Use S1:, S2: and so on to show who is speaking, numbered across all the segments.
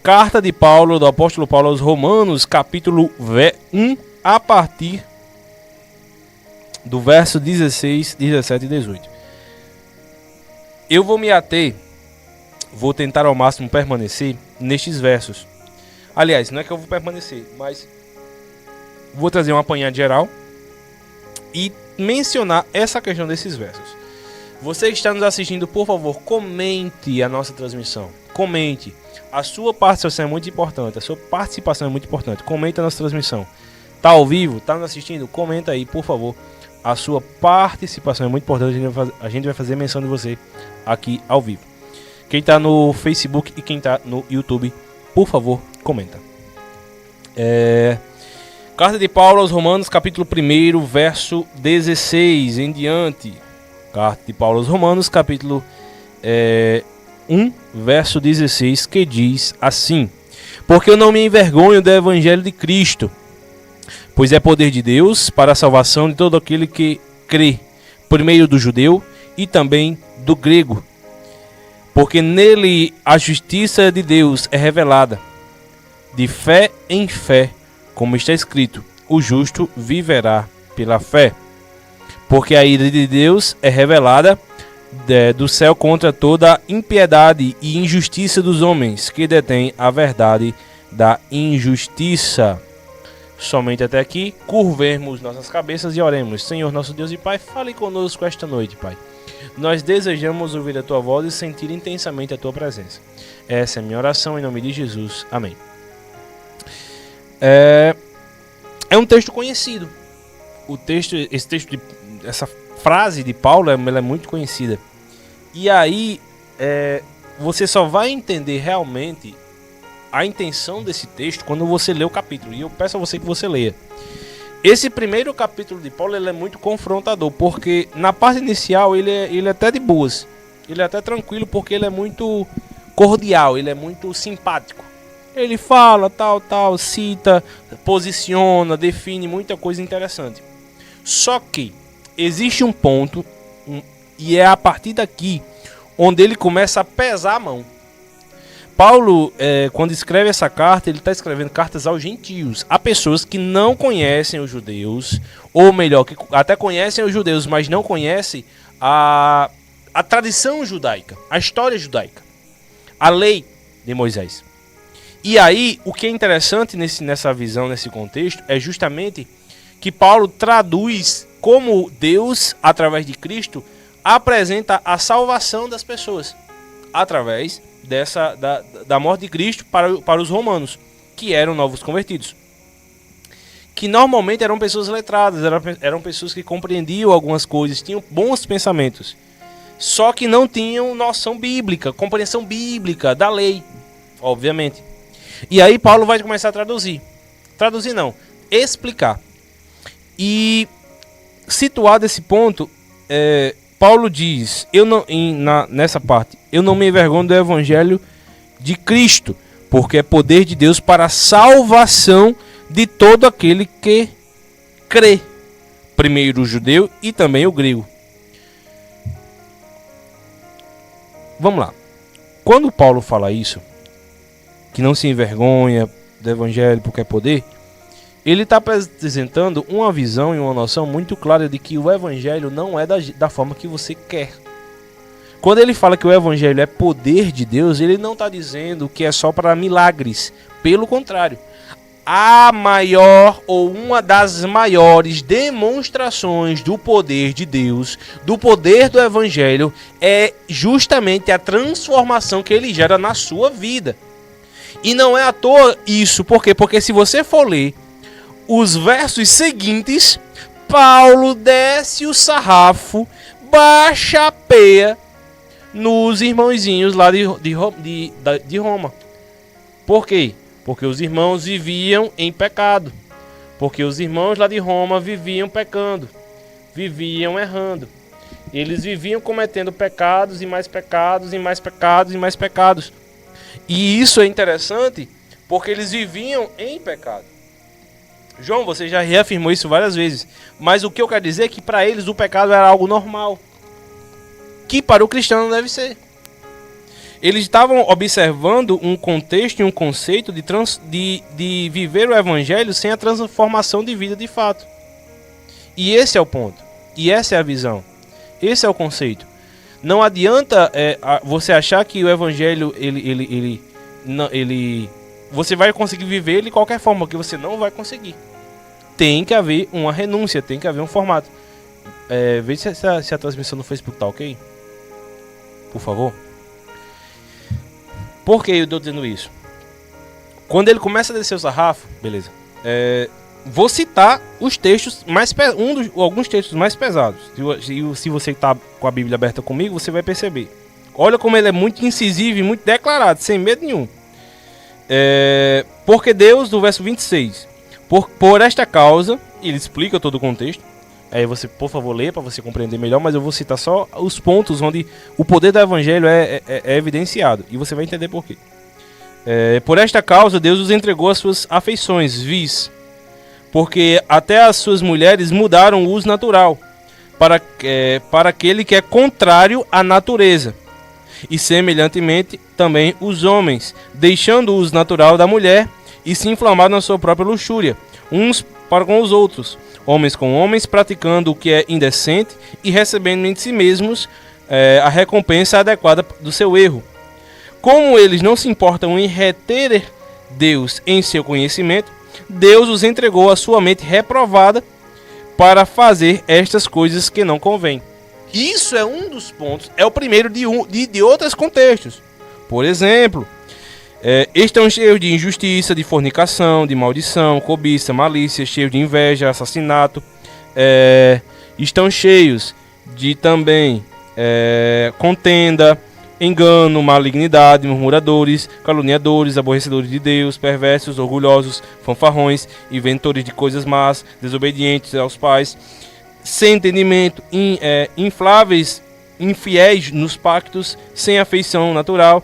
S1: Carta de Paulo, do apóstolo Paulo aos Romanos, capítulo 1, a partir do verso 16, 17 e 18. Eu vou me ater, vou tentar ao máximo permanecer nestes versos. Aliás, não é que eu vou permanecer, mas vou trazer um apanhado geral e mencionar essa questão desses versos. Você que está nos assistindo, por favor, comente a nossa transmissão. Comente. A sua participação é muito importante. Comente a nossa transmissão. Tá ao vivo? Tá nos assistindo? Comenta aí, por favor. A sua participação é muito importante. A gente vai fazer menção de você aqui ao vivo. Quem tá no Facebook e quem tá no YouTube, por favor, comenta. Carta de Paulo aos Romanos, capítulo 1, verso 16 em diante. Carta de Paulo aos Romanos, capítulo 1, verso 16, que diz assim: Porque eu não me envergonho do evangelho de Cristo, pois é poder de Deus para a salvação de todo aquele que crê, primeiro do judeu e também do grego. Porque nele a justiça de Deus é revelada, de fé em fé, como está escrito: o justo viverá pela fé. Porque a ira de Deus é revelada do céu contra toda a impiedade e injustiça dos homens que detêm a verdade da injustiça. Somente até aqui, curvemos nossas cabeças e oremos. Senhor, nosso Deus e Pai, fale conosco esta noite, Pai. Nós desejamos ouvir a Tua voz e sentir intensamente a Tua presença. Essa é a minha oração em nome de Jesus. Amém. É um texto conhecido. Essa frase de Paulo, ela é muito conhecida. E aí, você só vai entender realmente a intenção desse texto quando você lê o capítulo. E eu peço a você que você leia. Esse primeiro capítulo de Paulo, ele é muito confrontador, porque na parte inicial ele é até de boas. Ele é até tranquilo, porque ele é muito cordial, ele é muito simpático. Ele fala, tal, cita, posiciona, define muita coisa interessante. Só que existe um ponto, e é a partir daqui onde ele começa a pesar a mão. Paulo, quando escreve essa carta, ele está escrevendo cartas aos gentios, a pessoas que não conhecem os judeus, ou melhor, que até conhecem os judeus, mas não conhecem a tradição judaica, a história judaica, a lei de Moisés. E aí, o que é interessante nessa visão, nesse contexto, é justamente que Paulo traduz como Deus, através de Cristo, apresenta a salvação das pessoas, através da morte de Cristo para os romanos, que eram novos convertidos. Que normalmente eram pessoas letradas, eram pessoas que compreendiam algumas coisas, tinham bons pensamentos, só que não tinham noção bíblica, compreensão bíblica da lei, obviamente. E aí Paulo vai começar a explicar. E situado esse ponto, Paulo diz, nessa parte, eu não me envergonho do evangelho de Cristo, porque é poder de Deus para a salvação de todo aquele que crê, primeiro o judeu e também o grego. Vamos lá. Quando Paulo fala isso, que não se envergonha do evangelho porque é poder, ele está apresentando uma visão e uma noção muito clara de que o evangelho não é da forma que você quer. Quando ele fala que o evangelho é poder de Deus, ele não está dizendo que é só para milagres. Pelo contrário, a maior ou uma das maiores demonstrações do poder de Deus, do poder do evangelho, é justamente a transformação que ele gera na sua vida. E não é à toa isso, por quê? Porque se você for ler os versos seguintes, Paulo desce o sarrafo, baixa a peia nos irmãozinhos lá de Roma. Por quê? Porque os irmãos viviam em pecado. Porque os irmãos lá de Roma viviam pecando, viviam errando. Eles viviam cometendo pecados e mais pecados e mais pecados e mais pecados. E isso é interessante porque eles viviam em pecado. João, você já reafirmou isso várias vezes. Mas o que eu quero dizer é que para eles o pecado era algo normal, que para o cristão não deve ser. Eles estavam observando um contexto e um conceito de viver o evangelho sem a transformação de vida de fato. E esse é o ponto. E essa é a visão. Esse é o conceito. Não adianta você achar que o evangelho você vai conseguir viver ele de qualquer forma, que você não vai conseguir. Tem que haver uma renúncia, tem que haver um formato. Veja se a transmissão no Facebook tá ok. Por favor. Por que eu estou dizendo isso? Quando ele começa a descer o sarrafo, beleza. Vou citar os textos alguns textos mais pesados. Se você está com a Bíblia aberta comigo, você vai perceber. Olha como ele é muito incisivo e muito declarado, sem medo nenhum. Porque Deus, no verso 26, por esta causa, ele explica todo o contexto. Aí você, por favor, lê para você compreender melhor, mas eu vou citar só os pontos onde o poder do evangelho é evidenciado. E você vai entender por quê. Por esta causa, Deus os entregou às suas afeições, porque até as suas mulheres mudaram o uso natural para aquele que é contrário à natureza. E semelhantemente também os homens, deixando o uso natural da mulher e se inflamaram na sua própria luxúria, uns para com os outros, homens com homens, praticando o que é indecente e recebendo em si mesmos a recompensa adequada do seu erro. Como eles não se importam em reter Deus em seu conhecimento, Deus os entregou à sua mente reprovada para fazer estas coisas que não convêm. Isso é um dos pontos, é o primeiro de outros contextos. Por exemplo, estão cheios de injustiça, de fornicação, de maldição, cobiça, malícia, cheios de inveja, assassinato. Estão cheios de também contenda, engano, malignidade, murmuradores, caluniadores, aborrecedores de Deus, perversos, orgulhosos, fanfarrões, inventores de coisas más, desobedientes aos pais, sem entendimento, infláveis, infiéis nos pactos, sem afeição natural,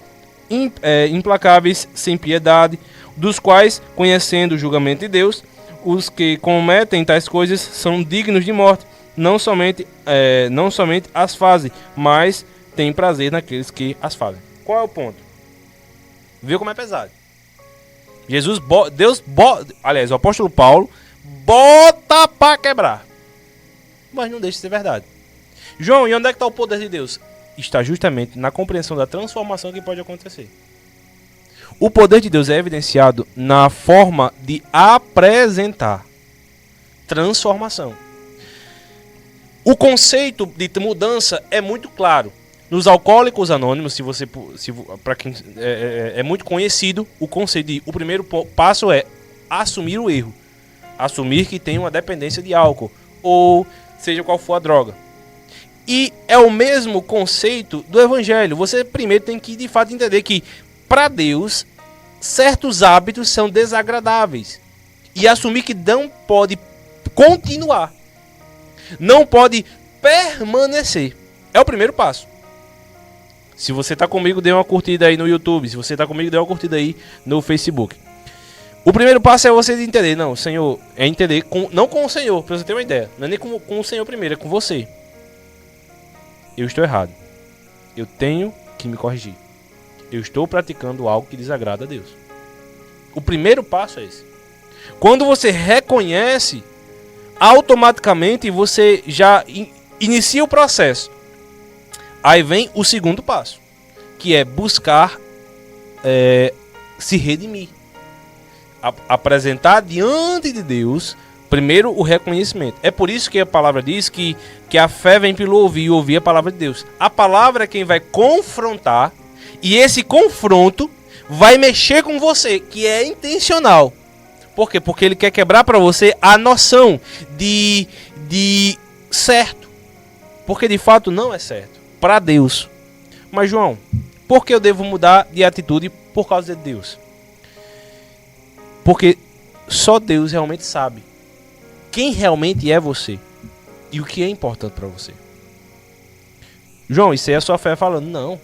S1: implacáveis, sem piedade, dos quais, conhecendo o julgamento de Deus, os que cometem tais coisas são dignos de morte, não somente as fazem, mas têm prazer naqueles que as fazem. Qual é o ponto? Viu como é pesado? Aliás, o apóstolo Paulo bota pra quebrar, mas não deixa de ser verdade. João, e onde é que está o poder de Deus? Está justamente na compreensão da transformação que pode acontecer. O poder de Deus é evidenciado na forma de apresentar transformação. O conceito de mudança é muito claro. Nos Alcoólicos Anônimos, para quem é muito conhecido, o conceito o primeiro passo é assumir o erro. Assumir que tem uma dependência de álcool, ou seja qual for a droga. E é o mesmo conceito do evangelho. Você primeiro tem que, de fato, entender que, para Deus, certos hábitos são desagradáveis. E assumir que não pode continuar. Não pode permanecer. É o primeiro passo. Se você está comigo, dê uma curtida aí no YouTube. Se você está comigo, dê uma curtida aí no Facebook. O primeiro passo é você entender. Não, o Senhor é entender, não com o Senhor, para você ter uma ideia. Não é nem com o Senhor primeiro, é com você. Eu estou errado. Eu tenho que me corrigir. Eu estou praticando algo que desagrada a Deus. O primeiro passo é esse. Quando você reconhece, automaticamente você já inicia o processo. Aí vem o segundo passo, que é buscar se redimir. Apresentar diante de Deus, primeiro, o reconhecimento. É por isso que a palavra diz que a fé vem pelo ouvir e ouvir a palavra de Deus. A palavra é quem vai confrontar, e esse confronto vai mexer com você, que é intencional. Por quê? Porque ele quer quebrar para você a noção de certo. Porque de fato não é certo. Para Deus. Mas João, por que eu devo mudar de atitude por causa de Deus? Porque só Deus realmente sabe quem realmente é você e o que é importante para você. João, isso aí é a sua fé falando? Não.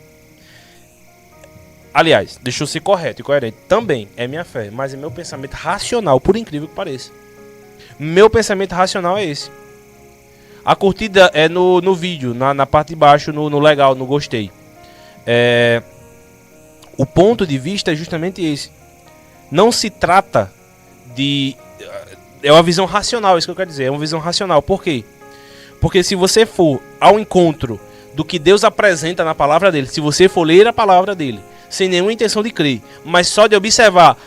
S1: Aliás, deixa eu ser correto e coerente. Também é minha fé, mas é meu pensamento racional, por incrível que pareça. Meu pensamento racional é esse. A curtida é no vídeo, na parte de baixo, no legal, no gostei. O ponto de vista é justamente esse. Não se trata de... É uma visão racional, isso que eu quero dizer. É uma visão racional. Por quê? Porque se você for ao encontro do que Deus apresenta na palavra dele, se você for ler a palavra dele, sem nenhuma intenção de crer, mas só de observar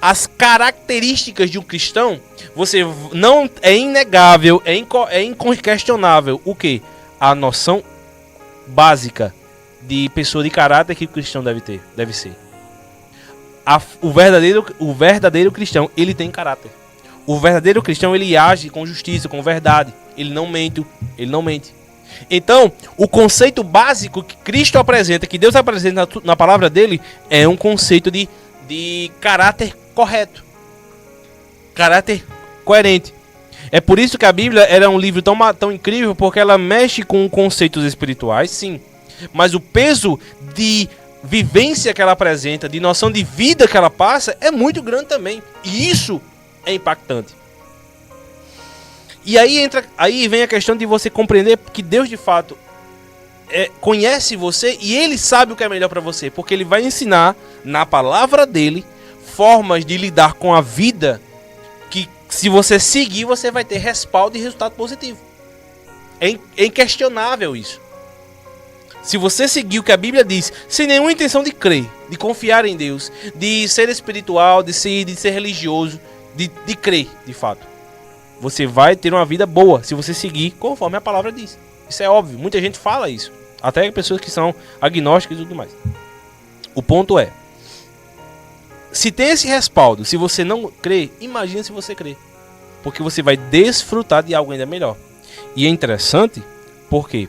S1: as características de um cristão, você não é inegável, é inquestionável o quê? A noção básica de pessoa de caráter que o cristão deve ser. O verdadeiro cristão, ele tem caráter. O verdadeiro cristão, ele age com justiça, com verdade. Ele não mente. Então, o conceito básico que Cristo apresenta, que Deus apresenta na palavra dele, é um conceito de caráter correto. Caráter coerente. É por isso que a Bíblia era um livro tão incrível, porque ela mexe com conceitos espirituais, sim. Mas o peso de vivência que ela apresenta, de noção de vida que ela passa, é muito grande também. E isso é impactante. E aí vem a questão de você compreender que Deus de fato conhece você e Ele sabe o que é melhor para você. Porque Ele vai ensinar na palavra dele formas de lidar com a vida que, se você seguir, você vai ter respaldo e resultado positivo. É inquestionável isso. Se você seguir o que a Bíblia diz, sem nenhuma intenção de crer, de confiar em Deus, de ser espiritual, de ser religioso, de crer, de fato, você vai ter uma vida boa se você seguir conforme a palavra diz. Isso é óbvio, muita gente fala isso. Até pessoas que são agnósticas e tudo mais. O ponto é, se tem esse respaldo, se você não crê, imagina se você crê. Porque você vai desfrutar de algo ainda melhor. E é interessante porque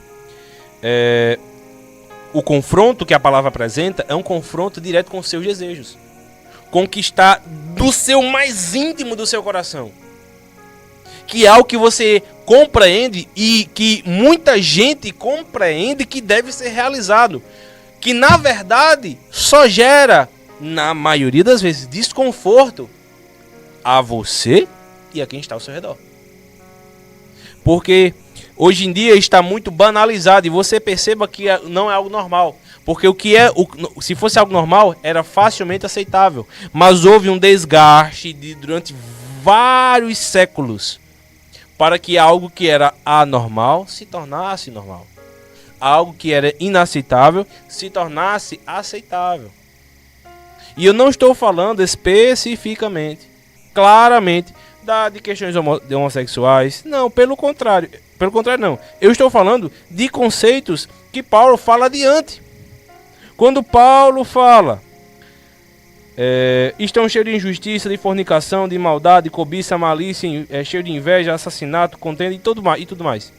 S1: o confronto que a palavra apresenta é um confronto direto com os seus desejos. Com o que está do seu mais íntimo do seu coração. Que é algo que você compreende e que muita gente compreende que deve ser realizado. Que na verdade só gera, na maioria das vezes, desconforto a você e a quem está ao seu redor. Porque hoje em dia está muito banalizado e você perceba que não é algo normal. Porque se fosse algo normal, era facilmente aceitável. Mas houve um desgaste durante vários séculos para que algo que era anormal se tornasse normal. Algo que era inaceitável se tornasse aceitável. E eu não estou falando especificamente, claramente, de questões de homossexuais. Não, pelo contrário. Pelo contrário, não. Eu estou falando de conceitos que Paulo fala adiante. Quando Paulo fala, estão cheios de injustiça, de fornicação, de maldade, de cobiça, malícia, cheio de inveja, assassinato, contenda e tudo mais.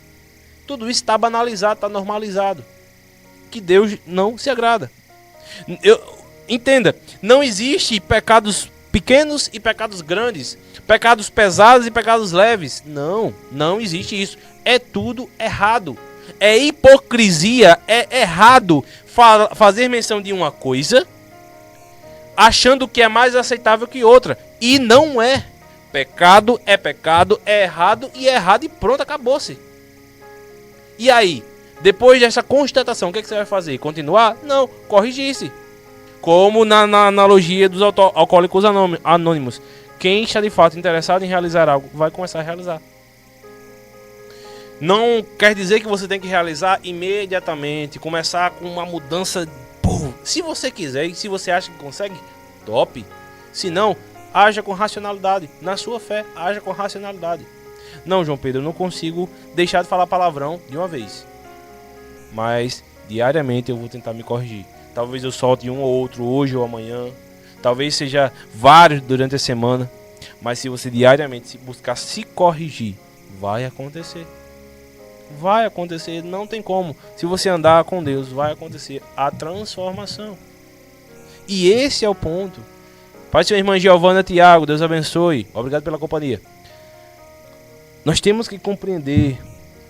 S1: Tudo isso está banalizado, está normalizado. Que Deus não se agrada. Entenda, não existe pecados pequenos e pecados grandes, pecados pesados e pecados leves. Não existe isso. É tudo errado. É hipocrisia, é errado fazer menção de uma coisa achando que é mais aceitável que outra. E não é. Pecado, é errado e pronto, acabou-se. E aí, depois dessa constatação, o que você vai fazer? Continuar? Não, corrigir-se. Como na analogia dos alcoólicos anônimos. Quem está de fato interessado em realizar algo, vai começar a realizar. Não quer dizer que você tem que realizar imediatamente, começar com uma mudança. Se você quiser e se você acha que consegue, top. Se não, haja com racionalidade. Na sua fé, haja com racionalidade. Não, João Pedro, eu não consigo deixar de falar palavrão de uma vez. Mas diariamente eu vou tentar me corrigir. Talvez eu solte um ou outro hoje ou amanhã. Talvez seja vários durante a semana. Mas se você diariamente buscar se corrigir, vai acontecer. Vai acontecer, não tem como. Se você andar com Deus, vai acontecer a transformação. E esse é o ponto. Pai, sua irmã Giovana Tiago, Deus abençoe. Obrigado pela companhia. Nós temos que compreender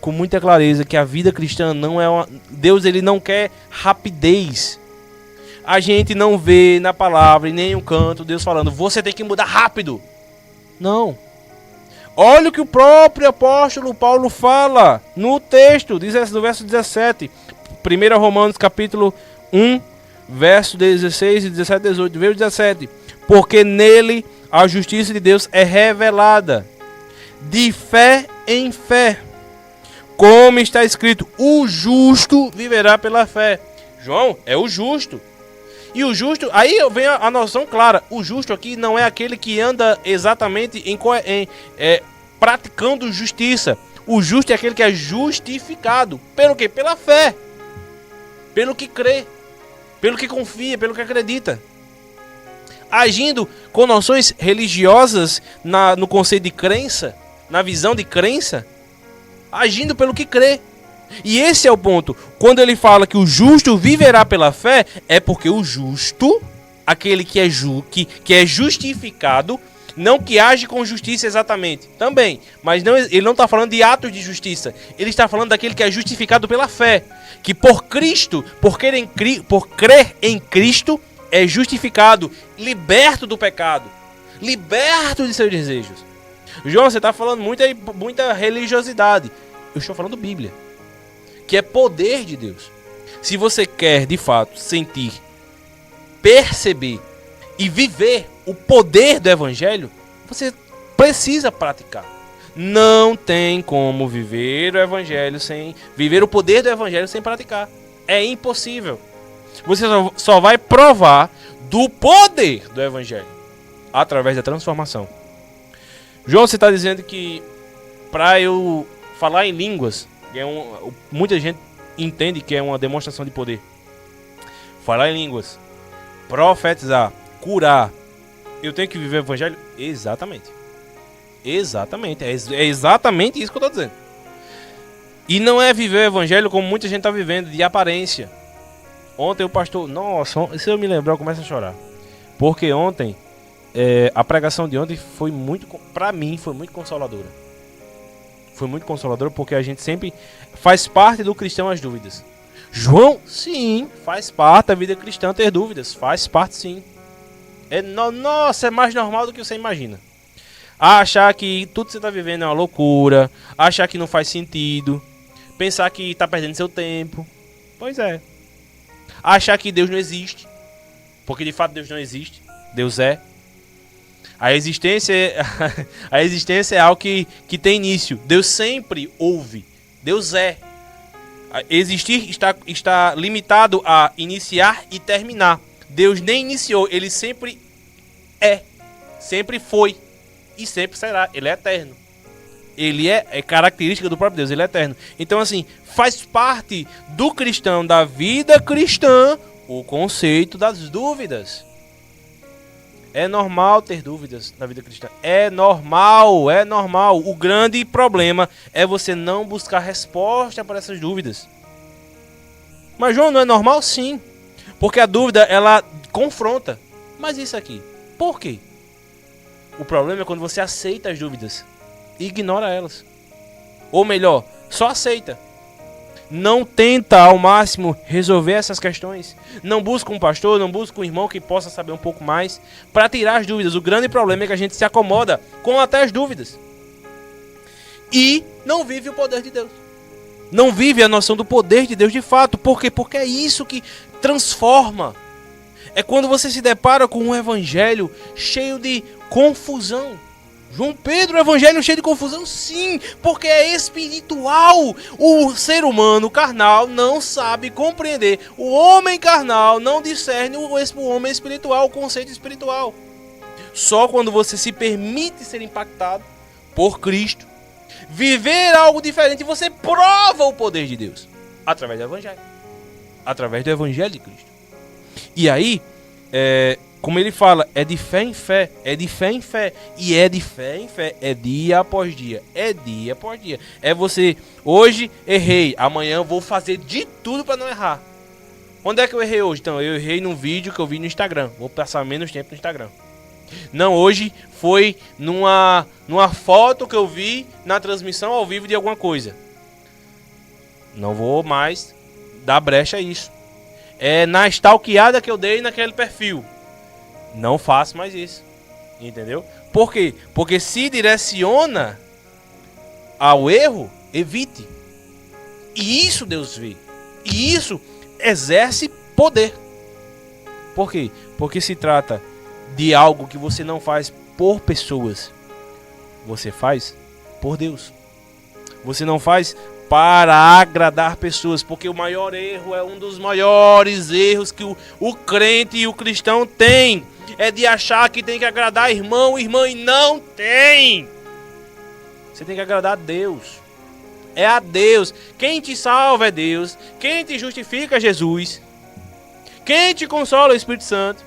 S1: com muita clareza que a vida cristã não é uma... Deus, ele não quer rapidez. A gente não vê na palavra, em nenhum canto, Deus falando, você tem que mudar rápido. Não. Olha o que o próprio apóstolo Paulo fala no texto, do verso 17. 1 Romanos capítulo 1, verso 16 e 17, 18, veio 17. Porque nele a justiça de Deus é revelada, de fé em fé. Como está escrito, o justo viverá pela fé. João, é o justo. E o justo, aí vem a noção clara. O justo aqui não é aquele que anda exatamente praticando justiça. O justo é aquele que é justificado. Pelo quê? Pela fé. Pelo que crê. Pelo que confia, pelo que acredita. Agindo com noções religiosas no conceito de crença, na visão de crença, agindo pelo que crê. E esse é o ponto. Quando ele fala que o justo viverá pela fé, é porque o justo, aquele que é justificado, não que age com justiça exatamente, também, mas não, ele não está falando de atos de justiça, ele está falando daquele que é justificado pela fé, que por Cristo, por crer em Cristo, é justificado, liberto do pecado, liberto de seus desejos. João, você está falando muita religiosidade. Eu estou falando Bíblia, que é poder de Deus. Se você quer, de fato, sentir, perceber e viver o poder do Evangelho, você precisa praticar. Não tem como viver o Evangelho viver o poder do Evangelho sem praticar. É impossível. Você só vai provar do poder do Evangelho através da transformação. João, você está dizendo que para eu falar em línguas, muita gente entende que é uma demonstração de poder. Falar em línguas, profetizar, curar, eu tenho que viver o Evangelho? Exatamente. Exatamente. É exatamente isso que eu estou dizendo. E não é viver o Evangelho como muita gente está vivendo, de aparência. Ontem o pastor... Nossa, se eu me lembrar eu começo a chorar. Porque ontem, a pregação de ontem foi muito... Para mim, foi muito consoladora. Foi muito consoladora porque a gente sempre faz parte do cristão as dúvidas. João, sim, faz parte da vida cristã ter dúvidas. Faz parte, sim. Nossa, é mais normal do que você imagina. Achar que tudo que você está vivendo é uma loucura. Achar que não faz sentido. Pensar que está perdendo seu tempo. Pois é. Achar que Deus não existe. Porque de fato Deus não existe. Deus é. A existência é algo que tem início. Deus sempre ouve. Deus é. Existir está limitado a iniciar e terminar. Deus nem iniciou, ele sempre é. Sempre foi. E sempre será. Ele é eterno. Ele é característica do próprio Deus, ele é eterno. Então assim, faz parte do cristão, da vida cristã, o conceito das dúvidas. É normal ter dúvidas na vida cristã. É normal, é normal. O grande problema é você não buscar resposta para essas dúvidas. Mas João, não é normal? Sim. Porque a dúvida, ela confronta. Mas isso aqui, por quê? O problema é quando você aceita as dúvidas e ignora elas. Ou melhor, só aceita. Não tenta ao máximo resolver essas questões. Não busca um pastor, não busca um irmão que possa saber um pouco mais para tirar as dúvidas. O grande problema é que a gente se acomoda com até as dúvidas. E não vive o poder de Deus. Não vive a noção do poder de Deus de fato. Por quê? Porque é isso que transforma. É quando você se depara com um evangelho cheio de confusão. João Pedro, o evangelho cheio de confusão? Sim, porque é espiritual. O ser humano carnal não sabe compreender. O homem carnal não discerne o homem espiritual, o conceito espiritual. Só quando você se permite ser impactado por Cristo, viver algo diferente, você prova o poder de Deus. Através do evangelho. Através do evangelho de Cristo. E aí, como ele fala, é de fé em fé, é de fé em fé, e é de fé em fé, é dia após dia, é dia após dia. É você, hoje errei, amanhã eu vou fazer de tudo para não errar. Onde é que eu errei hoje? Então, eu errei num vídeo que eu vi no Instagram, vou passar menos tempo no Instagram. Não, hoje foi numa foto que eu vi na transmissão ao vivo de alguma coisa. Não vou mais dar brecha a isso. É na stalkeada que eu dei naquele perfil. Não faço mais isso. Entendeu? Por quê? Porque se direciona ao erro, evite. E isso Deus vê. E isso exerce poder. Por quê? Porque se trata de algo que você não faz por pessoas. Você faz por Deus. Você não faz para agradar pessoas, porque o maior erro é um dos maiores erros que o crente e o cristão tem. É de achar que tem que agradar irmão, irmã, e não tem. Você tem que agradar a Deus. É a Deus. Quem te salva é Deus. Quem te justifica é Jesus. Quem te consola é o Espírito Santo.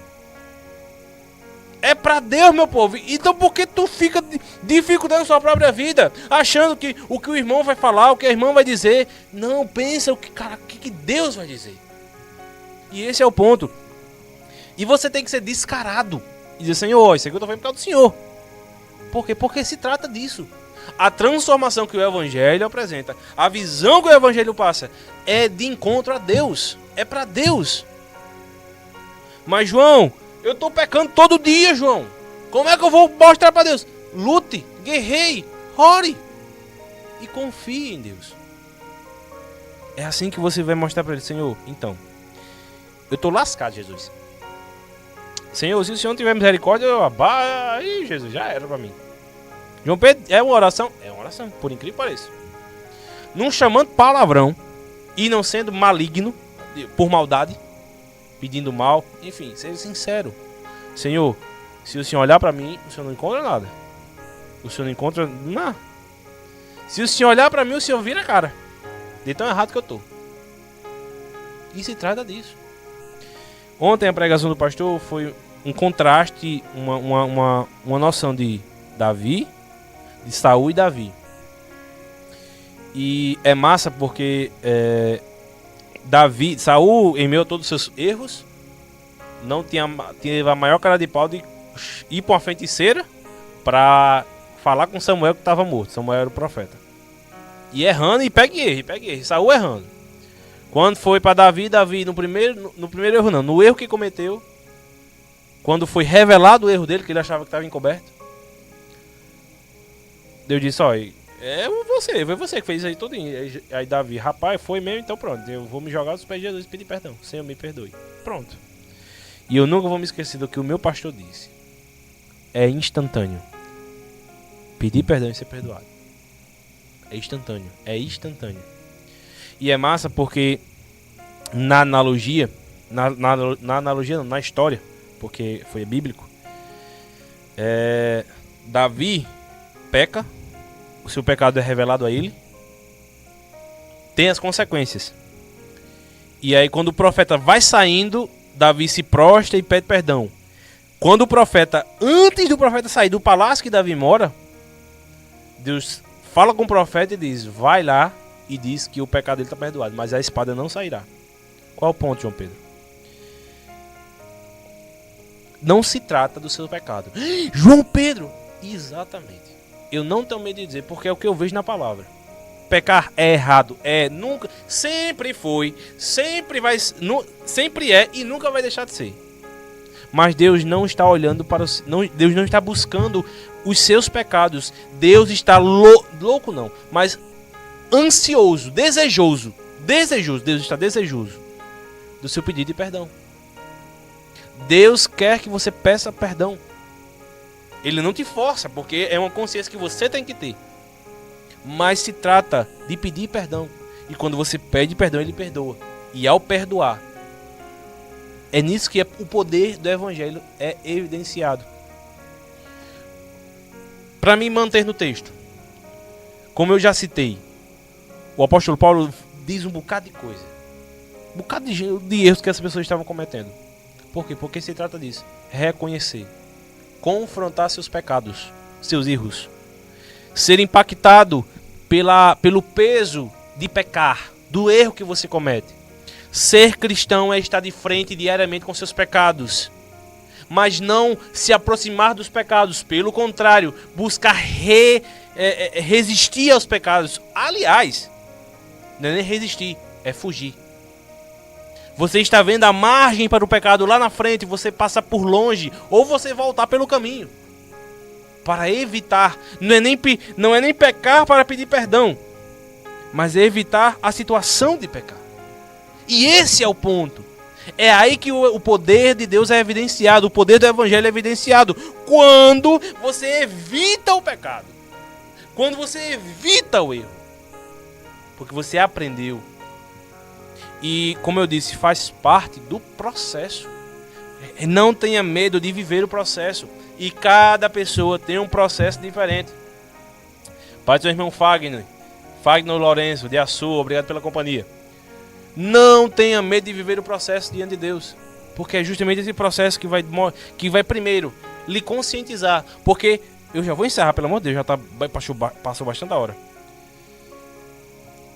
S1: É pra Deus, meu povo. Então por que tu fica dificultando sua própria vida? Achando que o irmão vai falar, o que a irmã vai dizer. Não, pensa o que Deus vai dizer. E esse é o ponto. E você tem que ser descarado. E dizer, Senhor, isso aqui eu tô fazendo por causa do Senhor. Por quê? Porque se trata disso. A transformação que o Evangelho apresenta, a visão que o Evangelho passa, é de encontro a Deus. É pra Deus. Mas, João, eu tô pecando todo dia, João. Como é que eu vou mostrar pra Deus? Lute, guerreie, ore e confie em Deus. É assim que você vai mostrar pra ele, Senhor, então, eu tô lascado, Jesus. Senhor, se o Senhor tiver misericórdia, aí, Jesus, já era pra mim. João Pedro, é uma oração? É uma oração, por incrível que pareça. Não chamando palavrão e não sendo maligno por maldade, pedindo mal, enfim, seja sincero. Senhor, se o Senhor olhar pra mim, o Senhor não encontra nada. O Senhor não encontra nada. Se o Senhor olhar pra mim, o Senhor vira a cara. De tão errado que eu tô. E se trata disso. Ontem a pregação do pastor foi um contraste, uma noção de Davi, de Saul e Davi. E é massa porque Saul, em meio a todos os seus erros, não teve a maior cara de pau de ir para uma feiticeira para falar com Samuel que estava morto. Samuel era o profeta. E errando, e pega erro. Saul errando. Quando foi para Davi no primeiro erro não, no erro que cometeu, quando foi revelado o erro dele, que ele achava que estava encoberto, Deus disse, ó, foi você que fez isso aí tudo. Aí Davi, rapaz, foi mesmo, então pronto, eu vou me jogar aos pés de Jesus e pedir perdão. Senhor, me perdoe. Pronto. E eu nunca vou me esquecer do que o meu pastor disse. É instantâneo. Pedir perdão e ser perdoado. É instantâneo. É instantâneo. E é massa porque na analogia, na história, porque foi bíblico, Davi peca, o seu pecado é revelado a ele, tem as consequências. E aí quando o profeta vai saindo, Davi se prostra e pede perdão. Quando o profeta, antes do profeta sair do palácio que Davi mora, Deus fala com o profeta e diz, vai lá e diz que o pecado dele está perdoado, mas a espada não sairá. Qual é o ponto, João Pedro? Não se trata do seu pecado. João Pedro! Exatamente. Eu não tenho medo de dizer, porque é o que eu vejo na palavra. Pecar é errado, nunca, sempre foi, sempre vai, sempre é e nunca vai deixar de ser. Mas Deus não está olhando para Deus não está buscando os seus pecados. Deus está louco não, mas ansioso, desejoso. Deus está desejoso do seu pedido de perdão. Deus quer que você peça perdão. Ele não te força, porque é uma consciência que você tem que ter. Mas se trata de pedir perdão. E quando você pede perdão, ele perdoa. E ao perdoar, é nisso que o poder do Evangelho é evidenciado. Para me manter no texto, como eu já citei, o apóstolo Paulo diz um bocado de coisa. Um bocado de erros que as pessoas estavam cometendo. Por quê? Porque se trata disso. Reconhecer. Confrontar seus pecados, seus erros. Ser impactado pelo peso de pecar, do erro que você comete. Ser cristão é estar de frente diariamente com seus pecados, mas não se aproximar dos pecados. Pelo contrário, buscar resistir aos pecados. Aliás, não é nem resistir, é fugir. Você está vendo a margem para o pecado lá na frente, você passa por longe, ou você voltar pelo caminho. Para evitar, não é nem pecar para pedir perdão, mas é evitar a situação de pecar. E esse é o ponto. É aí que o poder de Deus é evidenciado, o poder do evangelho é evidenciado. Quando você evita o pecado. Quando você evita o erro. Porque você aprendeu. E, como eu disse, faz parte do processo. Não tenha medo de viver o processo. E cada pessoa tem um processo diferente. Pai do seu irmão Fagner Lourenço, de Açu, obrigado pela companhia. Não tenha medo de viver o processo diante de Deus. Porque é justamente esse processo que vai primeiro lhe conscientizar. Porque, eu já vou encerrar, pelo amor de Deus, passou bastante da hora.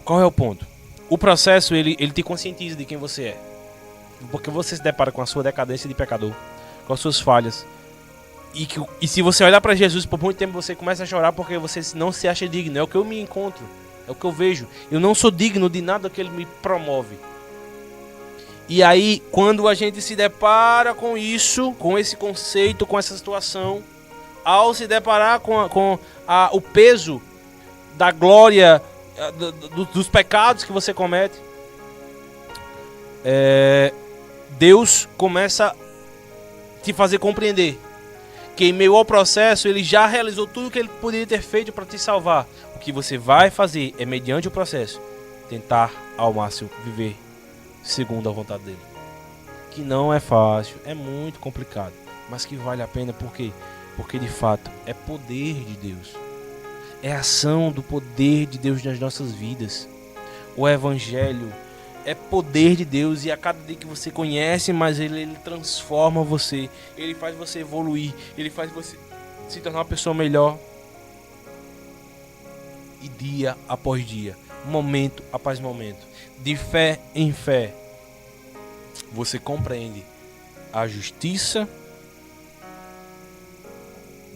S1: Qual é o ponto? O processo, ele te conscientiza de quem você é. Porque você se depara com a sua decadência de pecador, com as suas falhas. E se você olhar para Jesus por muito tempo, você começa a chorar porque você não se acha digno. É o que eu me encontro. É o que eu vejo. Eu não sou digno de nada que ele me promove. E aí, quando a gente se depara com isso, com esse conceito, com essa situação, ao se deparar com o peso da glória, dos pecados que você comete, Deus começa a te fazer compreender que em meio ao processo ele já realizou tudo o que ele poderia ter feito para te salvar. O que você vai fazer é, mediante o processo, tentar ao máximo viver segundo a vontade dele. Que não é fácil, é muito complicado, mas que vale a pena. Por quê? Porque de fato é poder de Deus. É ação do poder de Deus nas nossas vidas. O evangelho é poder de Deus, e a cada dia que você conhece mais ele transforma você, ele faz você evoluir, ele faz você se tornar uma pessoa melhor. E dia após dia, momento após momento, de fé em fé, você compreende a justiça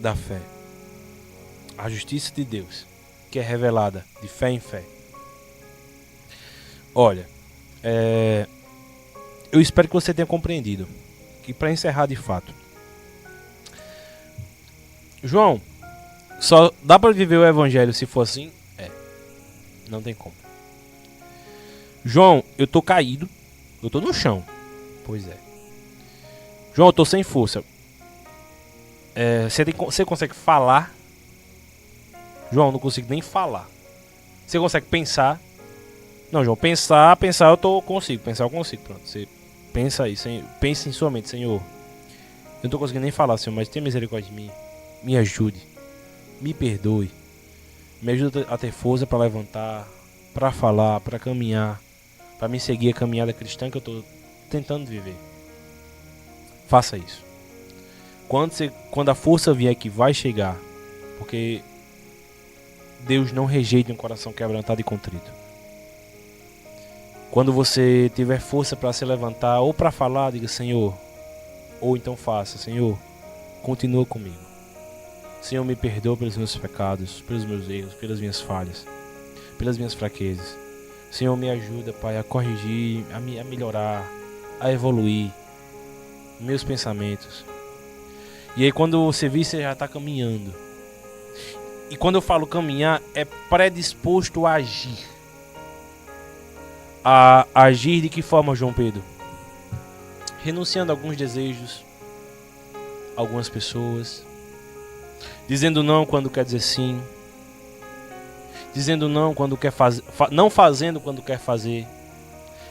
S1: da fé, a justiça de Deus, que é revelada de fé em fé. Olha, eu espero que você tenha compreendido. Que para encerrar de fato, João, só dá para viver o evangelho se for assim? Não tem como. João, eu tô caído, eu tô no chão. Pois é. João, eu tô sem força. Você consegue falar? João, não consigo nem falar. Você consegue pensar? Não, João, pensar eu consigo. Pensar eu consigo, pronto. Você pensa aí, pensa em sua mente, Senhor. Eu não tô conseguindo nem falar, Senhor, mas tenha misericórdia de mim. Me ajude. Me perdoe. Me ajuda a ter força para levantar, para falar, para caminhar, para me seguir a caminhada cristã que eu tô tentando viver. Faça isso. Quando a força vier, que vai chegar, porque Deus não rejeita um coração quebrantado e contrito. Quando você tiver força para se levantar ou para falar, diga: Senhor, ou então faça: Senhor, continua comigo. Senhor, me perdoa pelos meus pecados, pelos meus erros, pelas minhas falhas, pelas minhas fraquezas. Senhor, me ajuda, Pai, a corrigir, a melhorar, a evoluir meus pensamentos. E aí quando você vir, você já está caminhando. E quando eu falo caminhar, é predisposto a agir. A agir de que forma, João Pedro? Renunciando a alguns desejos, algumas pessoas, dizendo não quando quer dizer sim, dizendo não quando quer fazer, não fazendo quando quer fazer,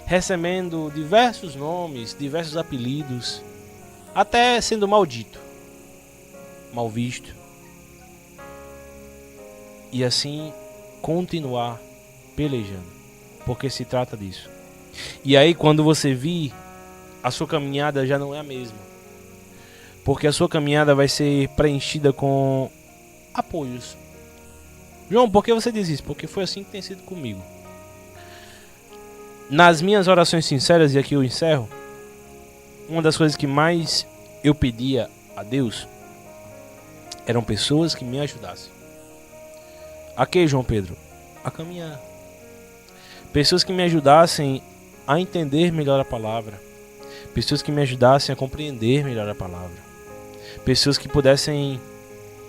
S1: recebendo diversos nomes, diversos apelidos, até sendo maldito, mal visto, e assim continuar pelejando. Porque se trata disso. E aí quando você vir, a sua caminhada já não é a mesma. Porque a sua caminhada vai ser preenchida com apoios. João, por que você diz isso? Porque foi assim que tem sido comigo. Nas minhas orações sinceras, e aqui eu encerro, uma das coisas que mais eu pedia a Deus eram pessoas que me ajudassem. A que, João Pedro? A caminhar. Pessoas que me ajudassem a entender melhor a palavra. Pessoas que me ajudassem a compreender melhor a palavra. Pessoas que pudessem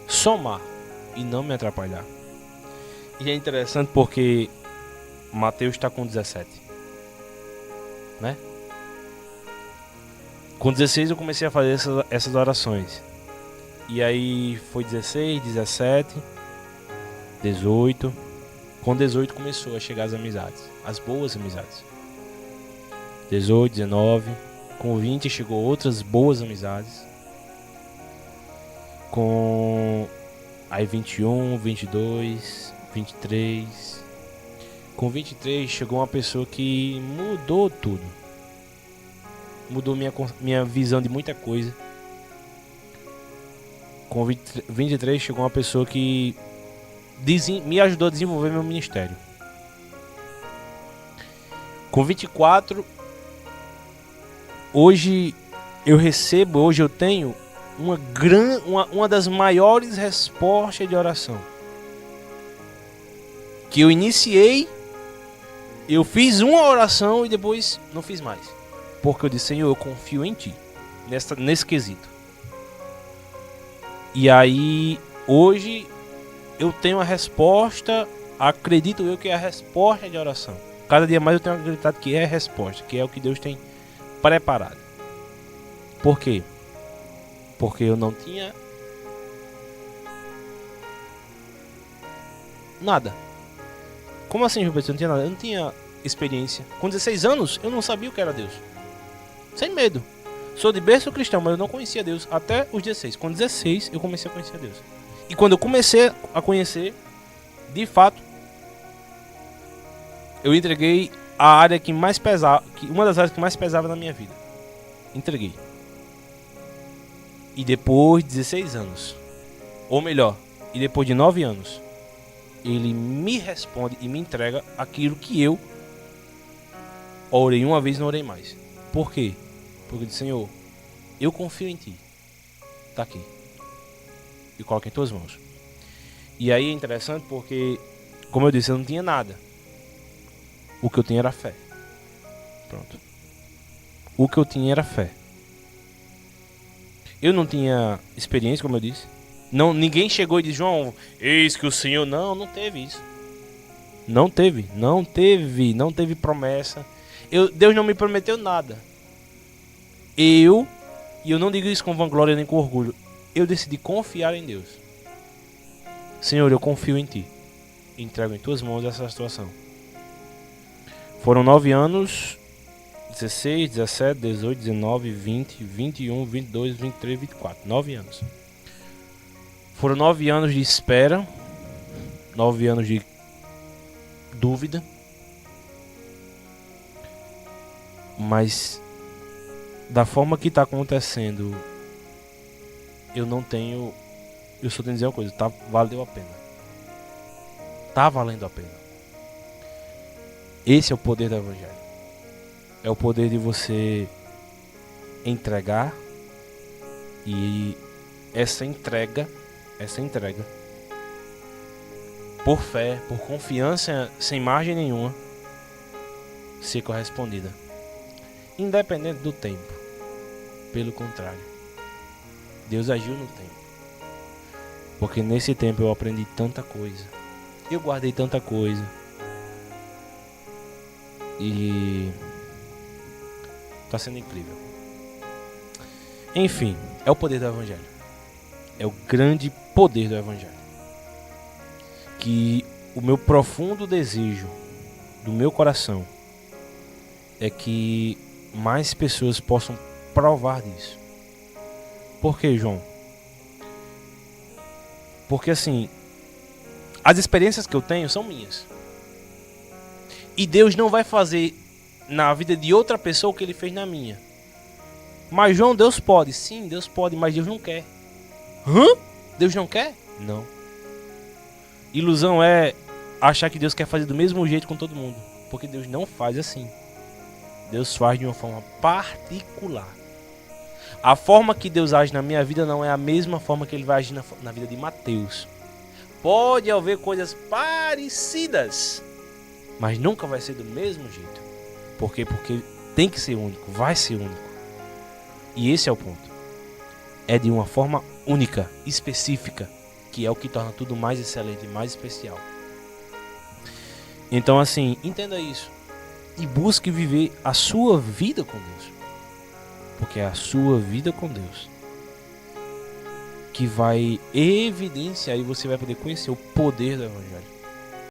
S1: somar e não me atrapalhar. E é interessante porque Mateus está com 17, né? Com 16 eu comecei a fazer essas orações. E aí foi 16, 17, 18. Com 18 começou a chegar as amizades, as boas amizades. 18, 19. Com 20 chegou outras boas amizades. Com aí 21, 22, 23. Com 23 chegou uma pessoa que mudou tudo. Mudou minha visão de muita coisa. Com 23 chegou uma pessoa que me ajudou a desenvolver meu ministério. Com 24, hoje eu tenho uma das maiores respostas de oração. Que eu iniciei, eu fiz uma oração e depois não fiz mais. Porque eu disse, Senhor, eu confio em Ti, nesse quesito. E aí, hoje, eu tenho a resposta, acredito eu que é a resposta de oração. Cada dia mais eu tenho acreditado que é a resposta, que é o que Deus tem preparado. Por quê? Porque eu não tinha nada. Como assim, Gilberto? Eu não tinha nada? Eu não tinha experiência. Com 16 anos, eu não sabia o que era Deus. Sem medo. Sou de berço cristão, mas eu não conhecia Deus até os 16. Com 16, eu comecei a conhecer Deus. E quando eu comecei a conhecer, de fato, eu entreguei a área que mais pesava, uma das áreas que mais pesava na minha vida. Entreguei. E depois de 16 anos, ou melhor, e depois de 9 anos, Ele me responde e me entrega aquilo que eu orei uma vez e não orei mais. Por quê? Porque eu disse, Senhor, eu confio em Ti. Tá aqui. E coloca em Tuas mãos. E aí é interessante porque, como eu disse, eu não tinha nada. O que eu tinha era fé. Pronto. O que eu tinha era fé. Eu não tinha experiência, como eu disse. Não, ninguém chegou e disse, João, eis que o Senhor... Não teve isso. Não teve promessa. Deus não me prometeu nada. E eu não digo isso com vanglória nem com orgulho. Eu decidi confiar em Deus. Senhor, eu confio em Ti. Entrego em Tuas mãos essa situação. Foram 9 anos, 16, 17, 18, 19, 20, 21, 22, 23, 24. 9 anos. Foram 9 anos de espera. 9 anos de dúvida. Mas da forma que está acontecendo, eu só tenho que dizer uma coisa, valeu a pena. Tá valendo a pena. Esse é o poder do Evangelho. É o poder de você entregar. E essa entrega por fé, por confiança, sem margem nenhuma, ser correspondida, independente do tempo. Pelo contrário, Deus agiu no tempo, porque nesse tempo eu aprendi tanta coisa, eu guardei tanta coisa, e tá sendo incrível. Enfim, é o poder do Evangelho. É o grande poder do Evangelho. Que o meu profundo desejo do meu coração é que mais pessoas possam provar disso. Por quê, João? Porque assim, as experiências que eu tenho são minhas. E Deus não vai fazer na vida de outra pessoa o que Ele fez na minha. Mas João, Deus pode. Sim, Deus pode, mas Deus não quer. Hã? Deus não quer? Não. Ilusão é achar que Deus quer fazer do mesmo jeito com todo mundo. Porque Deus não faz assim. Deus faz de uma forma particular. A forma que Deus age na minha vida não é a mesma forma que Ele vai agir na vida de Mateus. Pode haver coisas parecidas, mas nunca vai ser do mesmo jeito. Por quê? Porque tem que ser único, vai ser único. E esse é o ponto. É de uma forma única, específica, que é o que torna tudo mais excelente e mais especial. Então assim, entenda isso. E busque viver a sua vida com Deus. Porque é a sua vida com Deus que vai evidenciar e você vai poder conhecer o poder do Evangelho.